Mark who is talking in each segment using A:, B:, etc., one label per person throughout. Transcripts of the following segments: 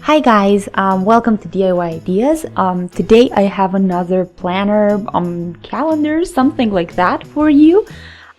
A: Hi guys, welcome to DIY Ideas. Today I have another planner, calendar, something like that for you.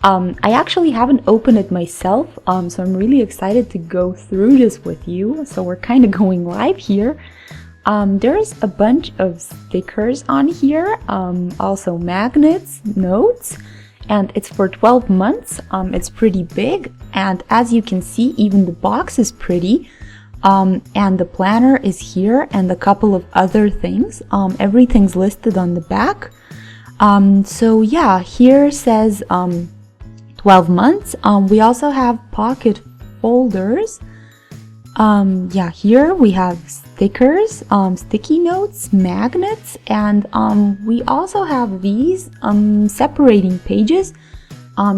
A: I actually haven't opened it myself, so I'm really excited to go through this with you. So we're kind of going live here. There's a bunch of stickers on here, also magnets, notes, and it's for 12 months. It's pretty big, and as you can see, even the box is pretty. And the planner is here and a couple of other things. Everything's listed on the back. So yeah, here says 12 months. We also have pocket folders. Yeah, here we have stickers, sticky notes, magnets, and we also have these separating pages.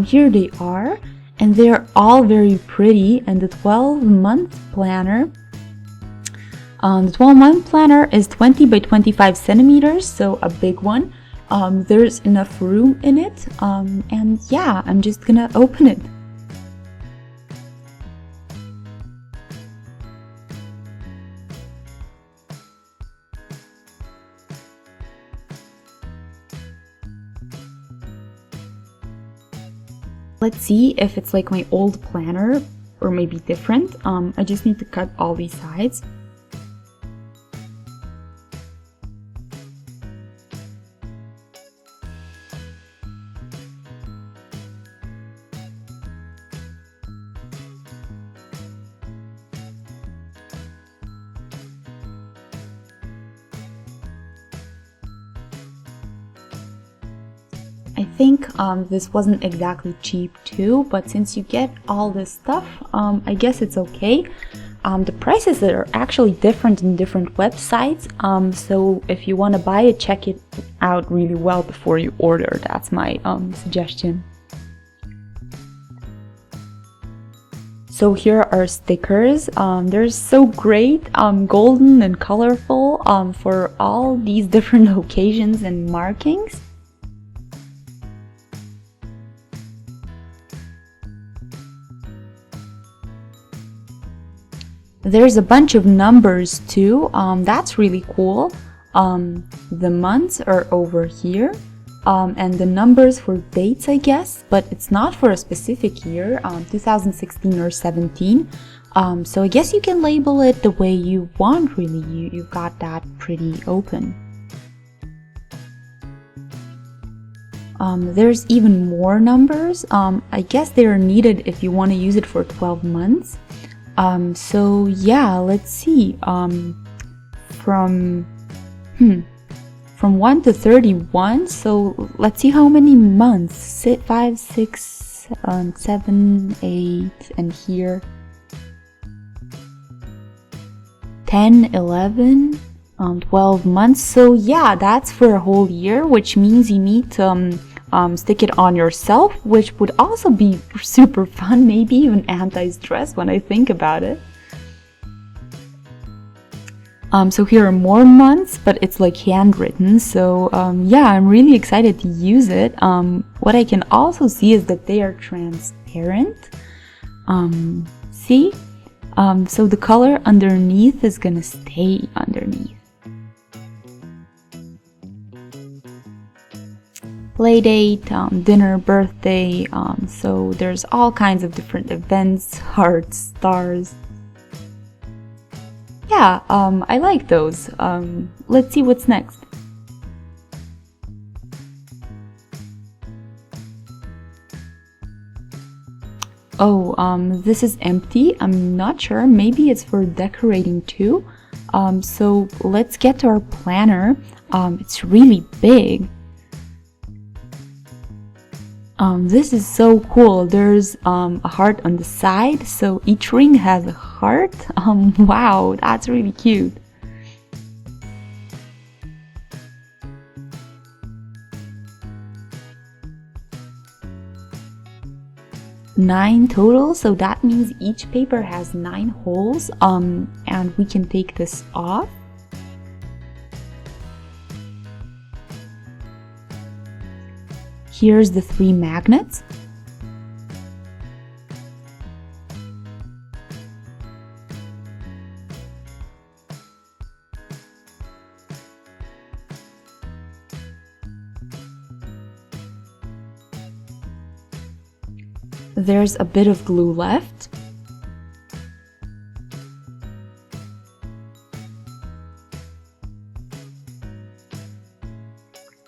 A: Here they are. And they're all very pretty. And the 12-month planner, is 20 by 25 centimeters, so a big one. There's enough room in it, and yeah, I'm just gonna open it. Let's see if it's like my old planner or maybe different. I just need to cut all these sides. I think this wasn't exactly cheap too, but since you get all this stuff, I guess it's okay. The prices are actually different in different websites, so if you want to buy it, check it out really well before you order. That's my suggestion. So here are stickers. They're so great, golden and colorful, for all these different occasions and markings. There's a bunch of numbers too, that's really cool. The months are over here, and the numbers for dates, I guess, but it's not for a specific year, 2016 or 17. So I guess you can label it the way you want, really. You've got that pretty open. There's even more numbers. I guess they are needed if you want to use it for 12 months. So yeah, let's see, from 1 to 31, so let's see how many months, 5, 6, 7, 8, and here 10, 11, 12 months, so yeah, that's for a whole year, which means you need to stick it on yourself, which would also be super fun, maybe even anti-stress when I think about it. So here are more months, but it's like handwritten, so yeah, I'm really excited to use it. What I can also see is that they are transparent. See? So the color underneath is gonna stay underneath. Playdate, dinner, birthday, so there's all kinds of different events, hearts, stars. Yeah, I like those. Let's see what's next. Oh, this is empty. I'm not sure. Maybe it's for decorating too. So let's get to our planner. It's really big. This is so cool. There's a heart on the side, so each ring has a heart. Wow, that's really cute. Nine total, so that means each paper has 9 holes, and we can take this off. Here's the 3 magnets. There's a bit of glue left.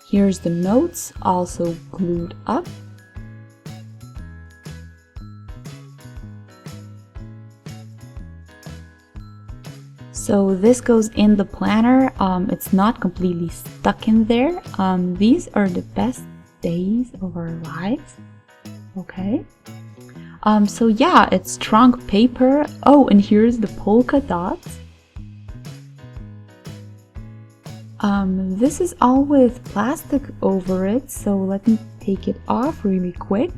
A: Here's the notes, also glued up. So this goes in the planner. It's not completely stuck in there. These are the best days of our lives. Okay. So yeah, it's trunk paper. Oh, and here's the polka dots. This is all with plastic over it, so let me take it off really quick.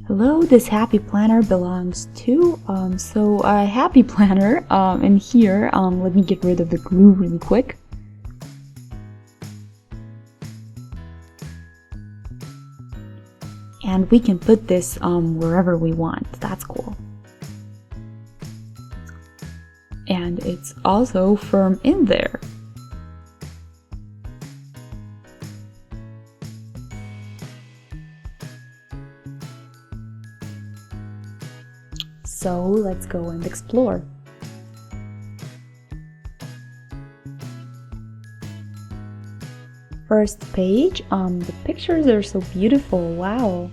A: Hello, this happy planner belongs to, so a happy planner, and here, let me get rid of the glue really quick. And we can put this wherever we want. That's cool. And it's also firm in there. So let's go and explore. First page, the pictures are so beautiful, wow.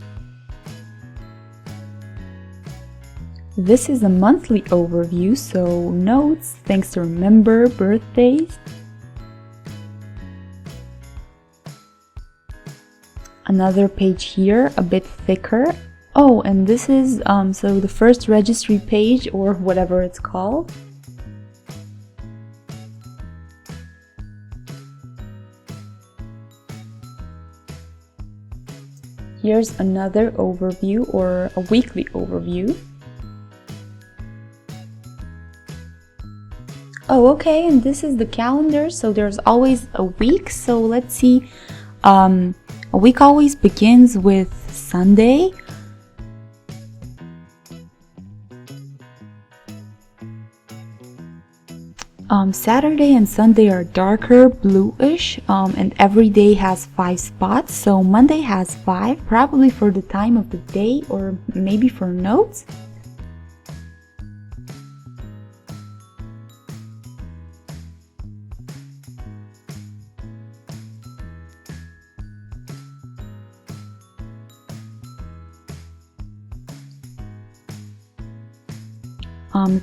A: This is a monthly overview, so notes, things to remember, birthdays. Another page here, a bit thicker. Oh, and this is so the first registry page, or whatever it's called. Here's another overview, or a weekly overview. Oh, okay, and this is the calendar, so there's always a week. So let's see, a week always begins with Sunday. Saturday and Sunday are darker bluish, and every day has 5 spots. So Monday has 5, probably for the time of the day or maybe for notes.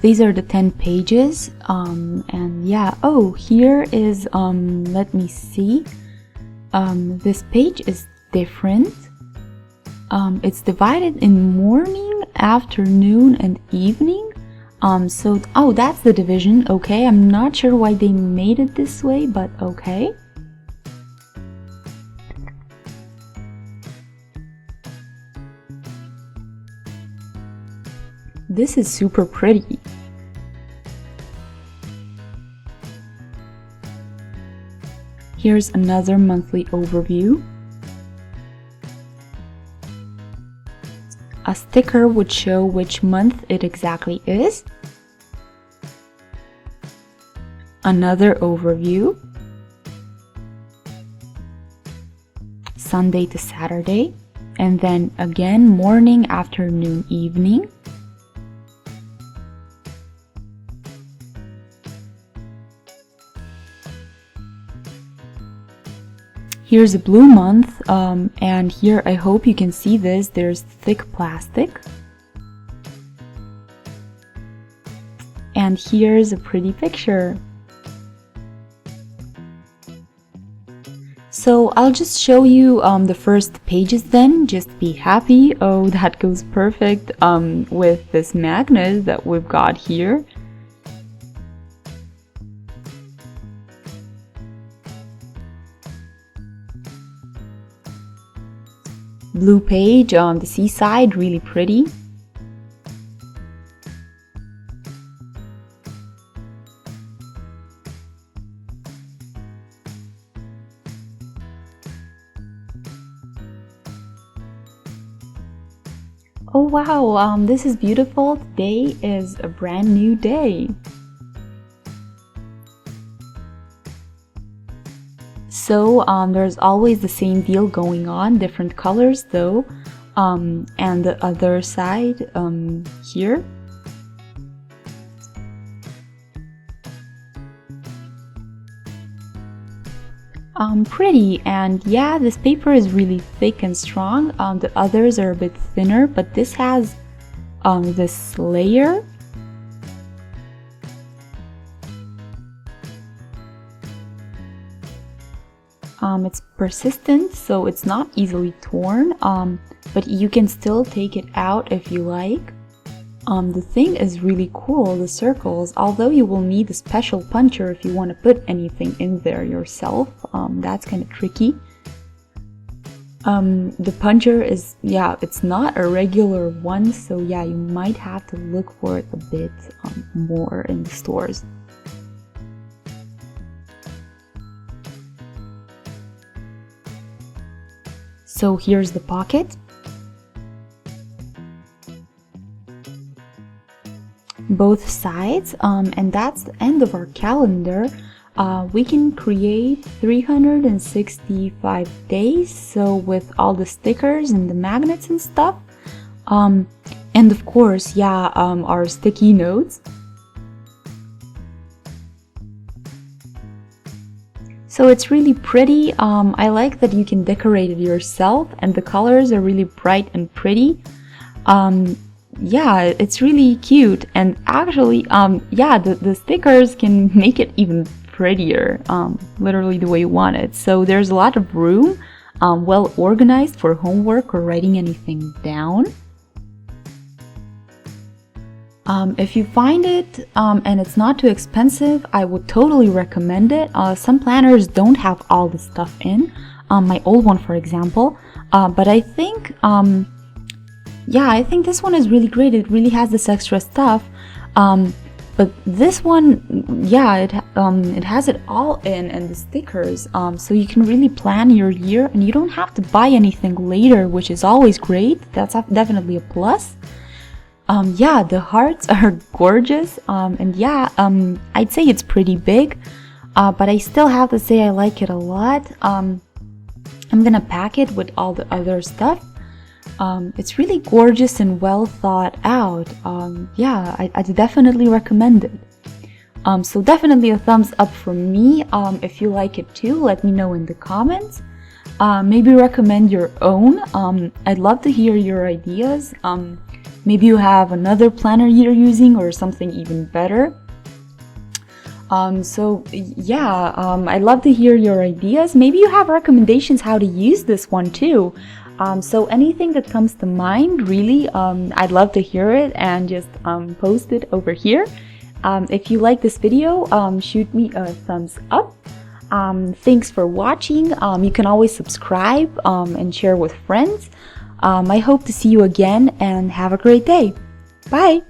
A: These are the 10 pages, and yeah, oh, here is, let me see, this page is different. It's divided in morning, afternoon, and evening. So, oh, that's the division, okay, I'm not sure why they made it this way, but okay. This is super pretty. Here's another monthly overview. A sticker would show which month it exactly is. Another overview. Sunday to Saturday. And then again morning, afternoon, evening. Here's a blue month, and here I hope you can see this, there's thick plastic. And here's a pretty picture. So I'll just show you the first pages then, just be happy. Oh, that goes perfect with this magnet that we've got here. Blue page on the seaside, really pretty. Oh wow, this is beautiful. Today is a brand new day. So there's always the same deal going on, different colors though. And the other side here. Pretty, and yeah, this paper is really thick and strong. The others are a bit thinner, but this has this layer. It's persistent, so it's not easily torn, but you can still take it out if you like. The thing is really cool, the circles, although you will need a special puncher if you want to put anything in there yourself. That's kind of tricky. The puncher is, yeah, it's not a regular one, so yeah, you might have to look for it a bit more in the stores. So here's the pocket. Both sides, and that's the end of our calendar. We can create 365 days, so with all the stickers and the magnets and stuff, and of course, yeah, our sticky notes. So it's really pretty. I like that you can decorate it yourself, and the colors are really bright and pretty. Yeah, it's really cute, and actually, yeah, the stickers can make it even prettier, literally the way you want it. So there's a lot of room, well organized for homework or writing anything down. If you find it and it's not too expensive, I would totally recommend it. Some planners don't have all the stuff in, my old one for example, but I think yeah, I think this one is really great. It really has this extra stuff, but this one, yeah, it has it all in, and the stickers, so you can really plan your year and you don't have to buy anything later, which is always great. That's definitely a plus. Yeah, the hearts are gorgeous, and yeah, I'd say it's pretty big, but I still have to say I like it a lot. I'm gonna pack it with all the other stuff. It's really gorgeous and well thought out. Yeah, I definitely recommend it. So definitely a thumbs up from me. If you like it too, let me know in the comments. Maybe recommend your own. I'd love to hear your ideas. Maybe you have another planner you're using or something even better. So yeah, I'd love to hear your ideas. Maybe you have recommendations how to use this one too. So anything that comes to mind, really, I'd love to hear it and just post it over here. If you like this video, shoot me a thumbs up. Thanks for watching. You can always subscribe and share with friends. I hope to see you again and have a great day. Bye!